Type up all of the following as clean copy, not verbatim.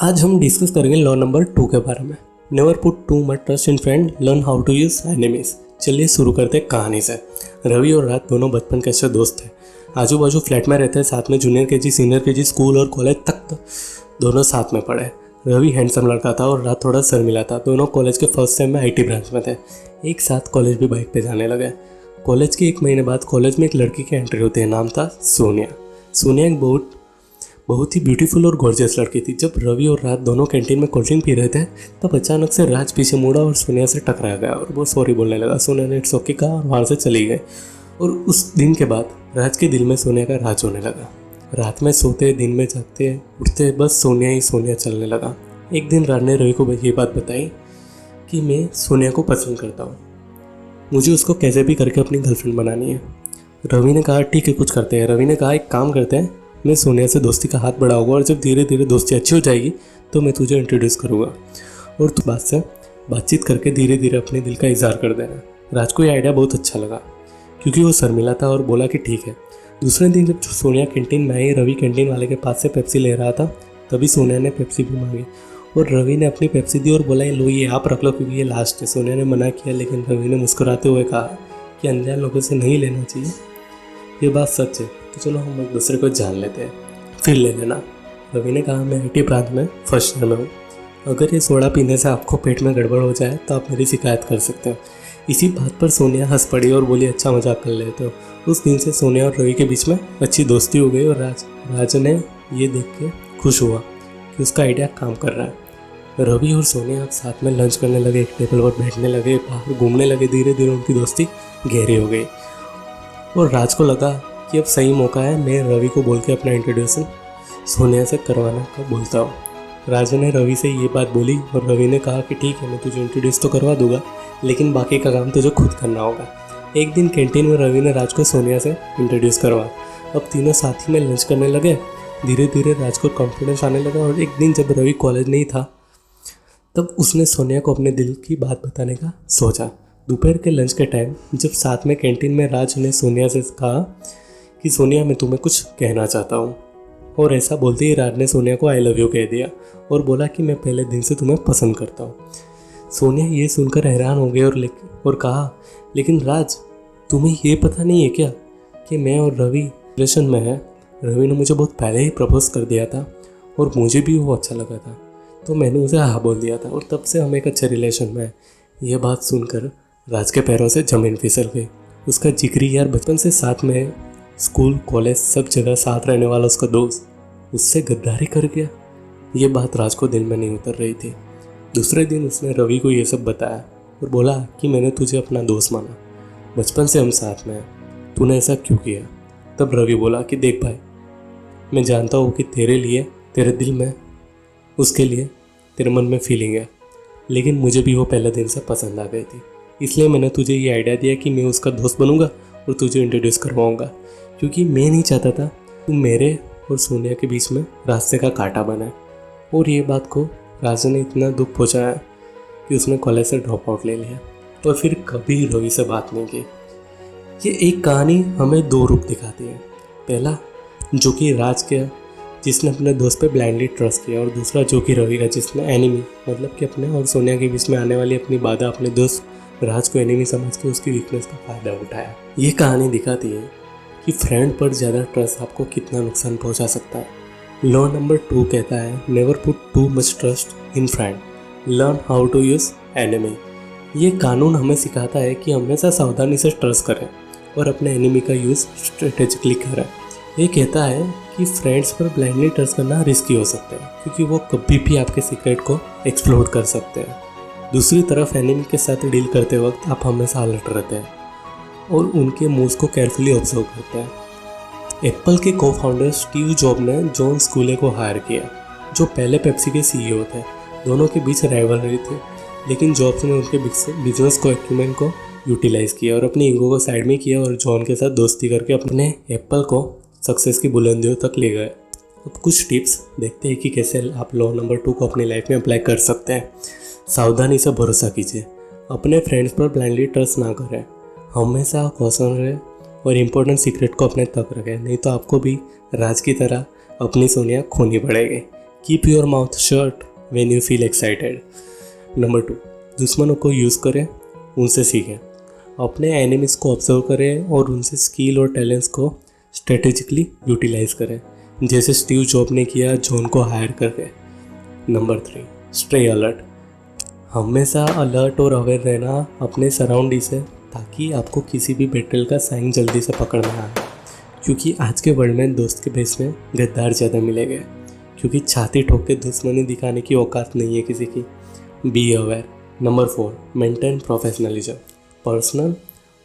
आज हम डिस्कस करेंगे लॉ नंबर 2 के बारे में। Never put too much trust in friend, learn how to use enemies. चलिए शुरू करते हैं कहानी से। रवि और रात दोनों बचपन के अच्छे दोस्त थे। आजू बाजू फ्लैट में रहते हैं, साथ में junior KG, senior KG, school और कॉलेज तक दोनों साथ में पढ़े। रवि हैंडसम लड़का था और रात थोड़ा शर्मिला था। दोनों कॉलेज के फर्स्ट सेम में आईटी ब्रांच में थे। एक साथ कॉलेज भी बाइक पे जाने लगे। कॉलेज के 1 महीने बाद कॉलेज में एक लड़की की एंट्री होती है। नाम था सोनिया। सोनिया एक बहुत ही ब्यूटीफुल और गॉर्जियस लड़की थी। जब रवि और रात दोनों कैंटीन में कोल्ड ड्रिंक पी रहे थे तब अचानक से राज पीछे मुड़ा और सोनिया से टकरा गया और वो सॉरी बोलने लगा। सोनिया ने इट्स ओके कहा और वहाँ से चली गई। और उस दिन के बाद राज के दिल में सोनिया का राज होने लगा। रात में सोते, दिन में जागते, उठते, बस सोनिया ही सोनिया चलने लगा। एक दिन राज ने रवि को ये बात बताई कि मैं सोनिया को पसंद करता हूँ, मुझे उसको कैसे भी करके अपनी गर्लफ्रेंड बनानी है। रवि ने कहा ठीक है, कुछ करते हैं। रवि ने कहा एक काम करते हैं, मैं सोनिया से दोस्ती का हाथ बढ़ाऊंगा और जब धीरे धीरे दोस्ती अच्छी हो जाएगी तो मैं तुझे इंट्रोड्यूस करूंगा और तू बातचीत करके धीरे धीरे अपने दिल का इजहार कर देना। राज को ये आइडिया बहुत अच्छा लगा क्योंकि वो शर्मिला था और बोला कि ठीक है। दूसरे दिन जब सोनिया कैंटीन में आई, रवि कैंटीन वाले के पास से पेप्सी ले रहा था, तभी सोनिया ने पेप्सी भी मांगी और रवि ने अपनी पेप्सी दी और बोला लो ये आप रख लो क्योंकि ये लास्ट है। सोनिया ने मना किया लेकिन रवि ने मुस्कुराते हुए कहा कि अनजान लोगों से नहीं लेना चाहिए, ये बात सच है, तो चलो हम एक दूसरे को जान लेते हैं, फिर ले लेना। रवि ने कहा मैं आईटी प्रांत में फर्स्ट ईयर में हूँ, अगर ये सोडा पीने से आपको पेट में गड़बड़ हो जाए तो आप मेरी शिकायत कर सकते हो। इसी बात पर सोनिया हंस पड़ी और बोली अच्छा मजाक कर लेते हो। उस दिन से सोनिया और रवि के बीच में अच्छी दोस्ती हो गई और राज ने ये देख के खुश हुआ कि उसका आइडिया काम कर रहा है। रवि और सोनिया अब साथ में लंच करने लगे, एक टेबल पर बैठने लगे, बाहर घूमने लगे। धीरे धीरे उनकी दोस्ती गहरी हो गई और राज को लगा कि अब सही मौका है, मैं रवि को बोल के अपना इंट्रोड्यूसन सोनिया से करवाना का बोलता हूँ। राज ने रवि से ये बात बोली और रवि ने कहा कि ठीक है, मैं तुझे इंट्रोड्यूस तो करवा दूंगा लेकिन बाकी का काम तुझे खुद करना होगा। एक दिन कैंटीन में रवि ने राज को सोनिया से इंट्रोड्यूस करवा। अब तीनों साथ ही में लंच करने लगे। धीरे धीरे राज को कॉन्फिडेंस आने लगा और एक दिन जब रवि कॉलेज नहीं था तब उसने सोनिया को अपने दिल की बात बताने का सोचा। दोपहर के लंच के टाइम जब साथ में कैंटीन में राज ने सोनिया से कहा कि सोनिया मैं तुम्हें कुछ कहना चाहता हूँ, और ऐसा बोलते ही राज ने सोनिया को आई लव यू कह दिया और बोला कि मैं पहले दिन से तुम्हें पसंद करता हूँ। सोनिया ये सुनकर हैरान हो गई और कहा लेकिन राज तुम्हें ये पता नहीं है क्या कि मैं और रवि रिलेशन में है। रवि ने मुझे बहुत पहले ही प्रपोज कर दिया था और मुझे भी वो अच्छा लगा था तो मैंने उसे हाँ बोल दिया था और तब से हम एक अच्छे रिलेशन में हैं। यह बात सुनकर राज के पैरों से ज़मीन फिसल गई। उसका जिगरी यार, बचपन से साथ में स्कूल कॉलेज सब जगह साथ रहने वाला उसका दोस्त उससे गद्दारी कर गया। ये बात राज को दिल में नहीं उतर रही थी। दूसरे दिन उसने रवि को ये सब बताया और बोला कि मैंने तुझे अपना दोस्त माना, बचपन से हम साथ में हैं, तूने ऐसा क्यों किया। तब रवि बोला कि देख भाई, मैं जानता हूँ कि तेरे लिए, तेरे दिल में उसके लिए तेरे मन में फीलिंग है, लेकिन मुझे भी वो पहले दिन से पसंद आ गई थी, इसलिए मैंने तुझे ये आइडिया दिया कि मैं उसका दोस्त बनूंगा और तुझे इंट्रोड्यूस करवाऊंगा, क्योंकि मैं नहीं चाहता था तुम मेरे और सोनिया के बीच में रास्ते का कांटा बने। और ये बात को राज ने इतना दुख पहुंचाया कि उसने कॉलेज से ड्रॉप आउट ले लिया और फिर कभी रवि से बात नहीं की। ये एक कहानी हमें 2 रूप दिखाती है। पहला जो कि राज के जिसने अपने दोस्त पे ब्लाइंडली ट्रस्ट किया और दूसरा जो कि रवि का जिसने एनिमी मतलब कि अपने और सोनिया के बीच में आने वाली अपनी बाधा अपने दोस्त राज को एनिमी समझ के उसकी वीकनेस का फ़ायदा उठाया। ये कहानी दिखाती है कि फ्रेंड पर ज़्यादा ट्रस्ट आपको कितना नुकसान पहुंचा सकता है। लॉ नंबर 2 कहता है never put too much trust in friend, learn how to use enemy. ये कानून हमें सिखाता है कि हमेशा सावधानी से ट्रस्ट करें और अपने एनिमी का यूज़ स्ट्रेटेजिकली करें। ये कहता है कि फ्रेंड्स पर ब्लाइंडली ट्रस्ट करना रिस्की हो सकता है क्योंकि वो कभी भी आपके सीक्रेट को एक्सप्लोर कर सकते हैं। दूसरी तरफ एनिमी के साथ डील करते वक्त आप हमेशा अलर्ट रहते हैं और उनके मूव्स को केयरफुली ऑब्जर्व करते हैं। एप्पल के को फाउंडर स्टीव जॉब ने जॉन स्कूले को हायर किया जो पहले पेप्सी के सीईओ थे। दोनों के बीच राइवलरी थी लेकिन जॉब्स ने उनके बिजनेस को एक्यूमेन को यूटिलाइज़ किया और अपनी ईगो को साइड में किया और जॉन के साथ दोस्ती करके अपने एप्पल को सक्सेस की बुलंदियों तक ले गए। अब कुछ टिप्स देखते हैं कि कैसे आप लॉ नंबर 2 को अपनी लाइफ में अप्लाई कर सकते हैं। सावधानी से भरोसा कीजिए, अपने फ्रेंड्स पर ब्लाइंडली ट्रस्ट ना करें, हमेशा कॉशन रहे और इम्पोर्टेंट सीक्रेट को अपने तक रखें, नहीं तो आपको भी राज की तरह अपनी सोनिया खोनी पड़ेगी। Keep your mouth shut when you feel excited. Number 2, दुश्मनों को यूज़ करें, उनसे सीखें। अपने एनिमीज़ को ऑब्जर्व करें और उनसे स्किल और टैलेंट्स को स्ट्रेटेजिकली यूटिलाइज करें, जैसे स्टीव जॉब ने किया जॉन को हायर करके। Number 3, stay alert. हमेशा अलर्ट और अवेयर रहना अपने सराउंडिंग से, ताकि आपको किसी भी बैटल का साइन जल्दी से पकड़ना आए। क्योंकि आज के वर्ल्ड में दोस्त के बेस में गद्दार ज़्यादा मिलेंगे, क्योंकि छाती ठोक के दुश्मनी दिखाने की औकात नहीं है किसी की। Be aware. Number 4, maintain professionalism. Personal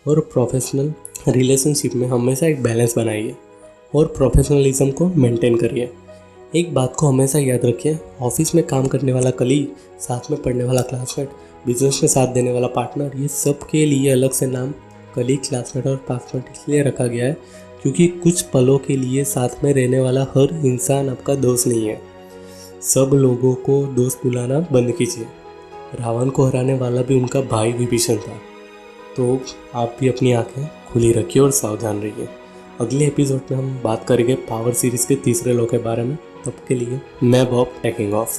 और प्रोफेशनल रिलेशनशिप में हमेशा एक बैलेंस बनाइए और प्रोफेशनलिज्म को मेंटेन करिए। एक बात को हमेशा याद रखिए, ऑफिस में काम करने वाला कलीग, साथ में पढ़ने वाला क्लासमेट, बिजनेस में साथ देने वाला पार्टनर, ये सब के लिए अलग से नाम कलीग, क्लासमेट और पासमेट इसलिए रखा गया है क्योंकि कुछ पलों के लिए साथ में रहने वाला हर इंसान आपका दोस्त नहीं है। सब लोगों को दोस्त बुलाना बंद कीजिए। रावण को हराने वाला भी उनका भाई विभीषण था। तो आप भी अपनी आंखें खुली रखिए और सावधान रहिए। अगले एपिसोड में हम बात करेंगे पावर सीरीज़ के तीसरे लॉ के बारे में। तब के लिए मैं बॉब टेकिंग ऑफ।